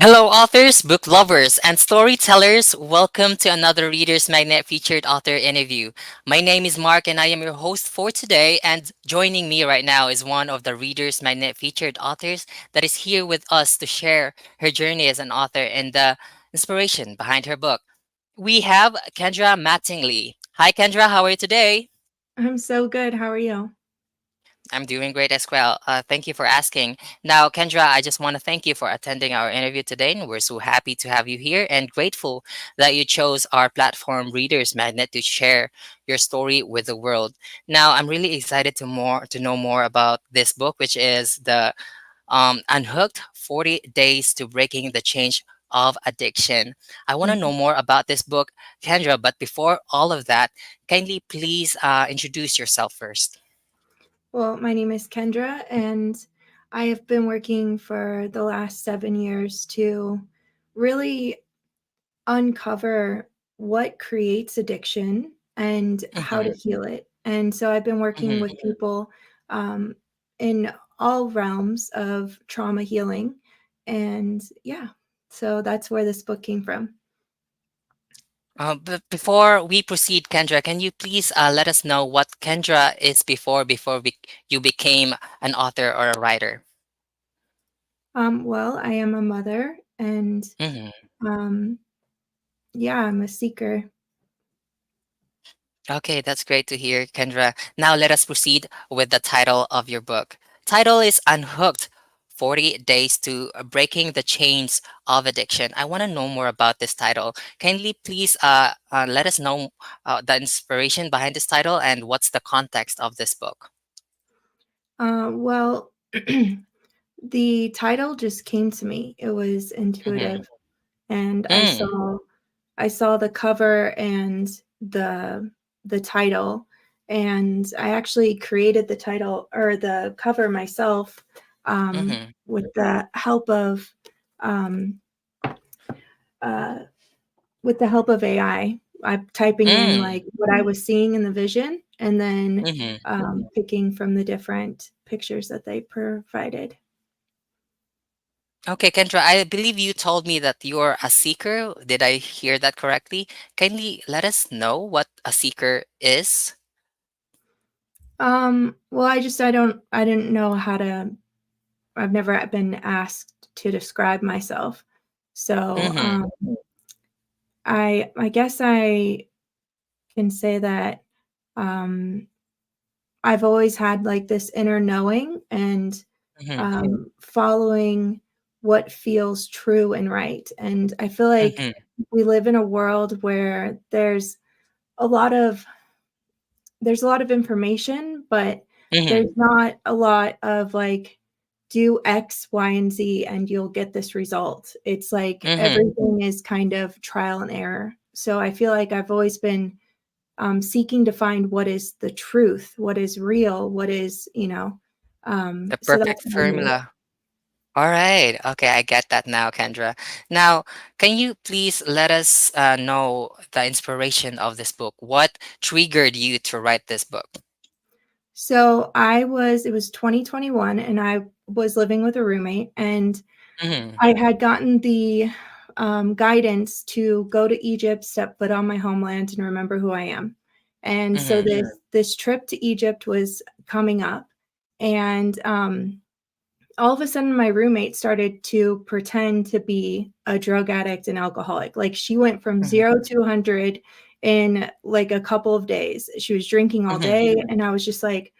Hello, authors, book lovers, and storytellers. Welcome to another Reader's Magnet featured author interview. My name is Mark, and I am your host for today. And joining me right now is one of the Reader's Magnet featured authors that is here with us to share her journey as an author and the inspiration behind her book. We have Kendra Mattingly. Hi, Kendra. How are you today? I'm so good. How are you? I'm doing great as well. Thank you for asking. Now, Kendra, I just want to thank you for attending our interview today. And we're so happy to have you here and grateful that you chose our platform, Readers Magnet, to share your story with the world. Now, I'm really excited to know more about this book, which is the Unhooked 40 Days to Breaking the Change of Addiction. I want to know Mhm. more about this book, Kendra, but before all of that, kindly please introduce yourself first. Well, my name is Kendra, and I have been working for the last 7 years to really uncover what creates addiction and how to Mm-hmm, heal it. And so I've been working mm-hmm. with people um, in all realms of trauma healing. And yeah, so that's where this book came from. But before we proceed, Kendra, can you please let us know what Kendra is you became an author or a writer? Well, I am a mother, and Hmm. um, yeah, I'm a seeker. Okay, that's great to hear, Kendra. Now let us proceed with the title of your book. Title is Unhooked 40 Days to Breaking the Chains of Addiction. I want to know more about this title. Kindly please let us know the inspiration behind this title and what's the context of this book. Well, the title just came to me. It was Mm-hmm. intuitive, and Mm, I saw the cover and the the title, and I actually created the title or the cover myself mm-hmm. with the help of um, uh, AI. I'm typing in Mm, like what I was seeing in the vision, and then mm-hmm. picking from the different pictures that they provided. Okay, Kendra, I believe you told me that you're a seeker. Did I hear that correctly? Kindly let us know what a seeker is. Well, I didn't know how to. I've never been asked to describe myself, so Mm-hmm. I guess I can say that um, I've always had like this inner knowing and Mm-hmm. following what feels true and right. And I feel like Mm-hmm. we live in a world where a lot of there's a lot of information, but Mm-hmm. there's not a lot of like do X, Y, and Z and you'll get this result. It's like Mm-hmm. everything is kind of trial and error. So I feel like I've always been seeking to find what is the truth, what is real, what is, The so that's perfect what I mean. formula. All right. Okay, I get that now, Kendra. Now, can you please let us know the inspiration of this book? What triggered you to write this book? So it was 2021 and I was living with a roommate and Mm-hmm. I had gotten the guidance to go to Egypt, step foot on my homeland, and remember who I am. And so Mm-hmm. this trip to Egypt was coming up, and all of a sudden, my roommate started to pretend to be a drug addict and alcoholic. Like she went from Mm-hmm. 0 to 100 in like a couple of days. She was drinking all Mm-hmm. day, and I was just like,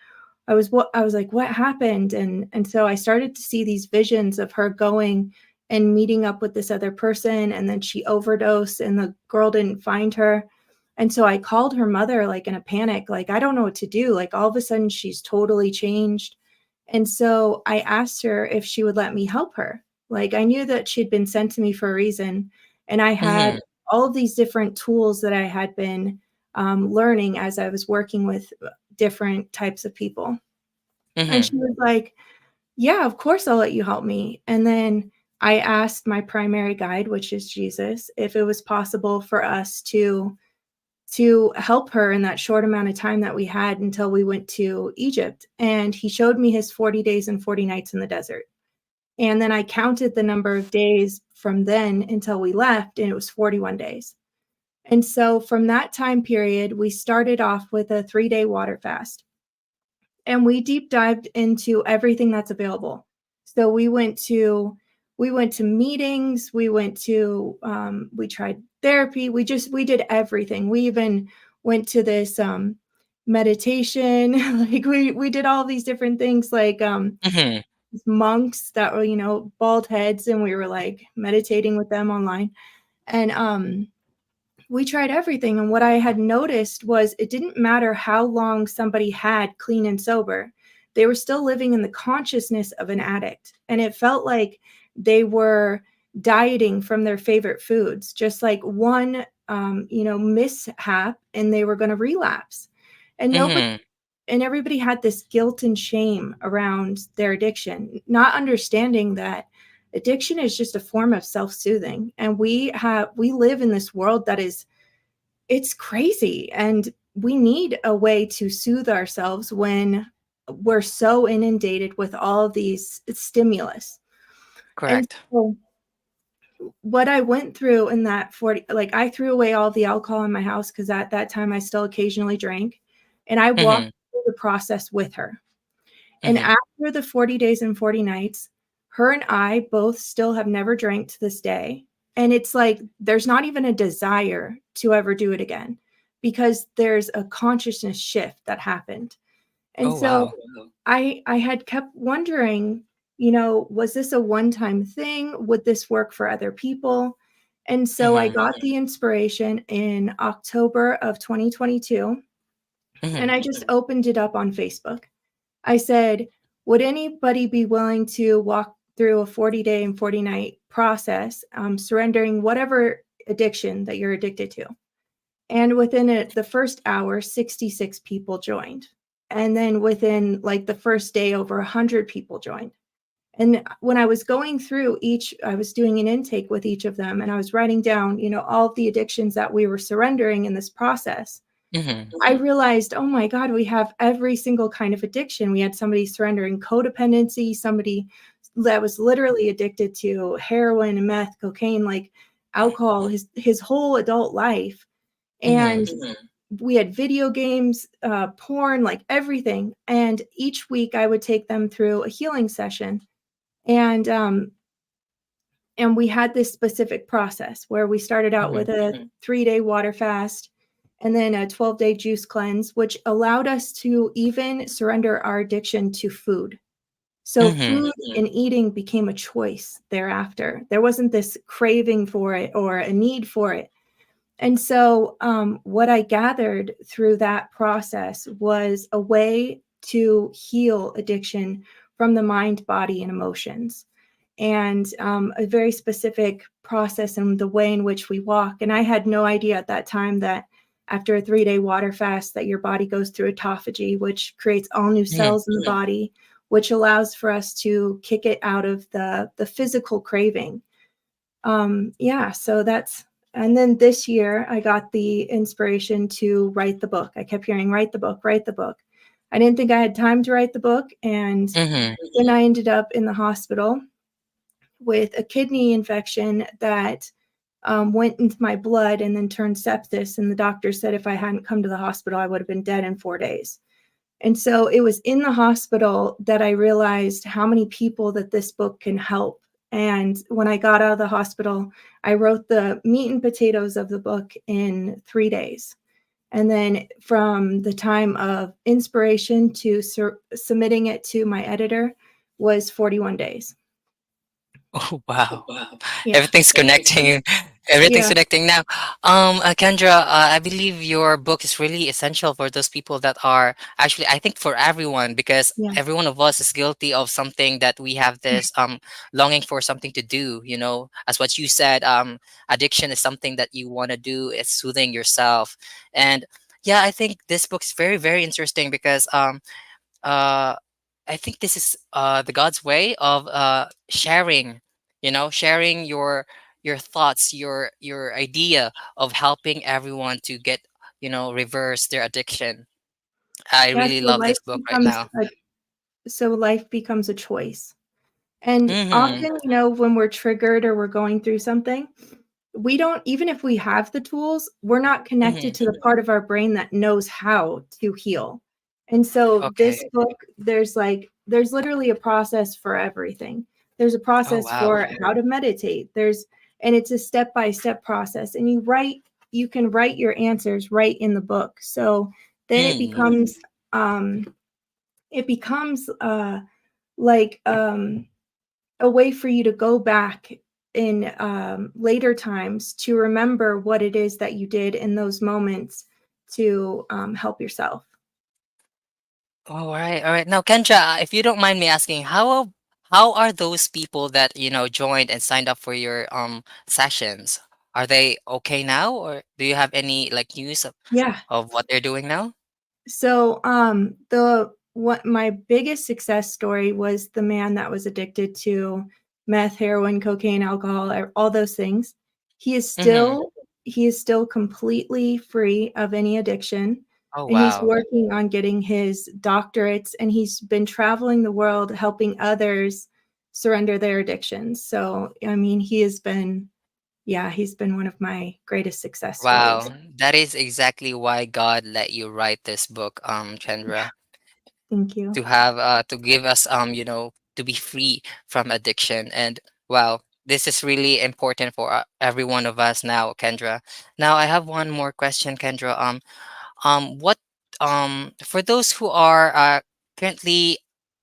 I was like, what happened? And so I started to see these visions of her going and meeting up with this other person, and then she overdosed, and the girl didn't find her. And so I called her mother like in a panic, like I don't know what to do. Like all of a sudden she's totally changed. And so I asked her if she would let me help her. Like I knew that she'd been sent to me for a reason, and I Mm-hmm. had all of these different tools that I had been learning as I was working with different types of people. And Mm-hmm. she was like, "Yeah, of course I'll let you help me." And then I asked my primary guide, which is Jesus, if it was possible for us to help her in that short amount of time that we had until we went to Egypt. And he showed me his 40 days and 40 nights in the desert. And then I counted the number of days from then until we left, and it was 41 days. And so from that time period, we started off with a 3-day water fast, and we deep dived into everything that's available. So we went to meetings, we tried therapy, we did everything. We even went to this meditation, like we did all these different things, like Mhm. monks that were, bald heads, and we were like meditating with them online. And we tried everything. And what I had noticed was it didn't matter how long somebody had clean and sober, they were still living in the consciousness of an addict. And it felt like they were dieting from their favorite foods, just like one, mishap, and they were going to relapse. And nobody Mhm. and everybody had this guilt and shame around their addiction, not understanding that addiction is just a form of self-soothing. And we live in this world that is, it's crazy, and we need a way to soothe ourselves when we're so inundated with all of these stimulus. And Correct. so what I went through in that 40, like I threw away all the alcohol in my house because at that time I still occasionally drank, and I walked Mhm. through the process with her. And Mhm. after the 40 days and 40 nights, her and I both still have never drank to this day. And it's like there's not even a desire to ever do it again because there's a consciousness shift that happened. And Oh, so wow. I had kept wondering, was this a one-time thing? Would this work for other people? And so I Mhm. got the inspiration in October of 2022, and Mhm. I just opened it up on Facebook. I said, would anybody be willing to walk through a 40-day and 40-night process, surrendering whatever addiction that you're addicted to? And within the first hour, 66 people joined. And then within like the first day, over 100 people joined. And when I was going through each, I was doing an intake with each of them, and I was writing down, all of the addictions that we were surrendering in this process. Mhm. I realized, oh my God, we have every single kind of addiction. We had somebody surrendering codependency, somebody that was literally addicted to heroin, meth, cocaine, like alcohol, his whole adult life. Mhm. And we had video games, porn, like everything. And each week I would take them through a healing session. And we had this specific process where we started out Mhm. with a 3-day water fast and then a 12-day juice cleanse, which allowed us to even surrender our addiction to food. So Mhm. food and eating became a choice thereafter. There wasn't this craving for it or a need for it. And so, what I gathered through that process was a way to heal addiction from the mind, body, and emotions, and a very specific process in the way in which we walk. And I had no idea at that time that after a 3-day water fast, that your body goes through autophagy, which creates all new Mhm. cells in the body, which allows for us to kick it out of the physical craving. Yeah, so that's, and then this year I got the inspiration to write the book. I kept hearing, write the book, write the book. I didn't think I had time to write the book. And Mhm. then I ended up in the hospital with a kidney infection that went into my blood and then turned sepsis. And the doctor said if I hadn't come to the hospital, I would have been dead in 4 days. And so it was in the hospital that I realized how many people that this book can help. And when I got out of the hospital, I wrote the meat and potatoes of the book in 3 days. And then from the time of inspiration to submitting it to my editor was 41 days. Oh, wow. Yeah. Everything's connecting. Everything's Yeah. connecting now. Kendra, I believe your book is really essential for those people that are actually, I think for everyone, because Yeah. every one of us is guilty of something that we have this longing for something to do, as what you said, addiction is something that you want to do, it's soothing yourself. And yeah, I think this book is very, very interesting because uh, I think this is the God's way of sharing, sharing your thoughts, your idea of helping everyone to get, reverse their addiction. I Yeah. really love this book right now. So life becomes a choice. And Mhm. often, when we're triggered or we're going through something, we don't, even if we have the tools, we're not connected Mhm. to the part of our brain that knows how to heal. And so Okay. this book, there's literally a process for everything. There's a Oh, process wow. for how to meditate. And it's a step-by-step process. And you can write your answers right in the book. So then Mm. um it becomes like a way for you to go back in later times to remember what it is that you did in those moments to help yourself. All right, all right. Now, Kendra, if you don't mind me asking, how are those people that, joined and signed up for your sessions? Are they okay now, or do you have any like news Yeah. of what they're doing now? So, the what my biggest success story was the man that was addicted to meth, heroin, cocaine, alcohol, all those things. He is Mm-hmm. still he is still completely free of any addiction, Oh, and he's wow. working on getting his doctorates, and he's been traveling the world helping others surrender their addictions. So, I mean, he's been one of my greatest success stories. Wow. That is exactly why God let you write this book, Yeah, Kendra, thank you. to give us to be free from addiction. And wow, this is really important for every one of us now, Kendra. Now I have one more question, Kendra. What for those who are currently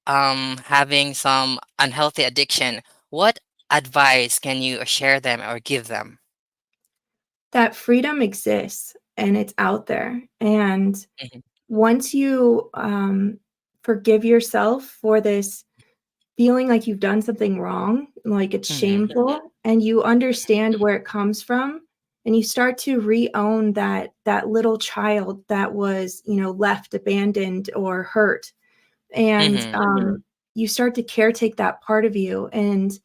having some unhealthy addiction, what advice can you share them or give them? That freedom exists and it's out there. And Mhm. once you forgive yourself for this feeling like you've done something wrong, like it's Mhm. shameful, and you understand where it comes from, and you start to re-own that little child that was, left abandoned or hurt, and Mhm. you start to caretake that part of you, and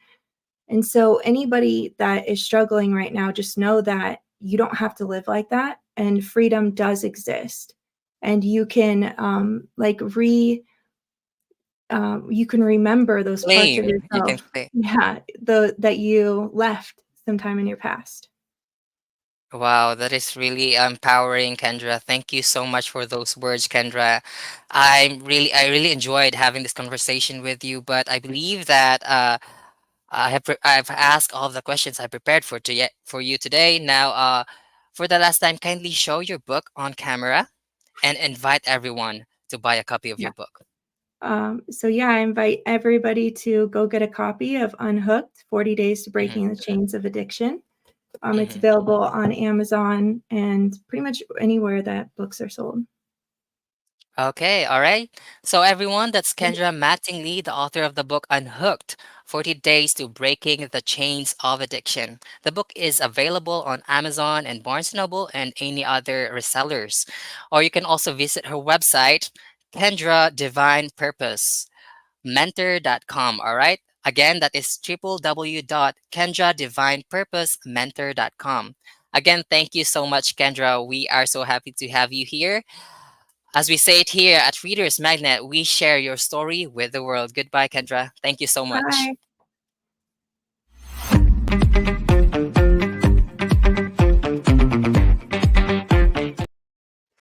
so anybody that is struggling right now, just know that you don't have to live like that and freedom does exist. And you can remember those parts of Claim. You can yourself, claim. yeah, that you left sometime in your past. Wow, that is really empowering, Kendra. Thank you so much for those words, Kendra. I really enjoyed having this conversation with you, but I believe that I've asked all the questions I prepared for you today. Now, for the last time, kindly show your book on camera and invite everyone to buy a copy of Yeah. your book. So yeah, I invite everybody to go get a copy of Unhooked 40 Days to Hmm. Breaking the Chains of Addiction. It's Hmm. available on Amazon and pretty much anywhere that books are sold. Okay, all right. So, everyone, that's Kendra Mattingly, the author of the book Unhooked 40 Days to Breaking the Chains of Addiction. The book is available on Amazon and Barnes& Noble and any other resellers. Or you can also visit her website, Kendra Divine Purpose mentor.com. All right. Again, that is www.kendradivinepurposementor.com. Again, thank you so much, Kendra. We are so happy to have you here. As we say it here at Readers Magnet, we share your story with the world. Goodbye, Kendra. Thank you so much. Bye.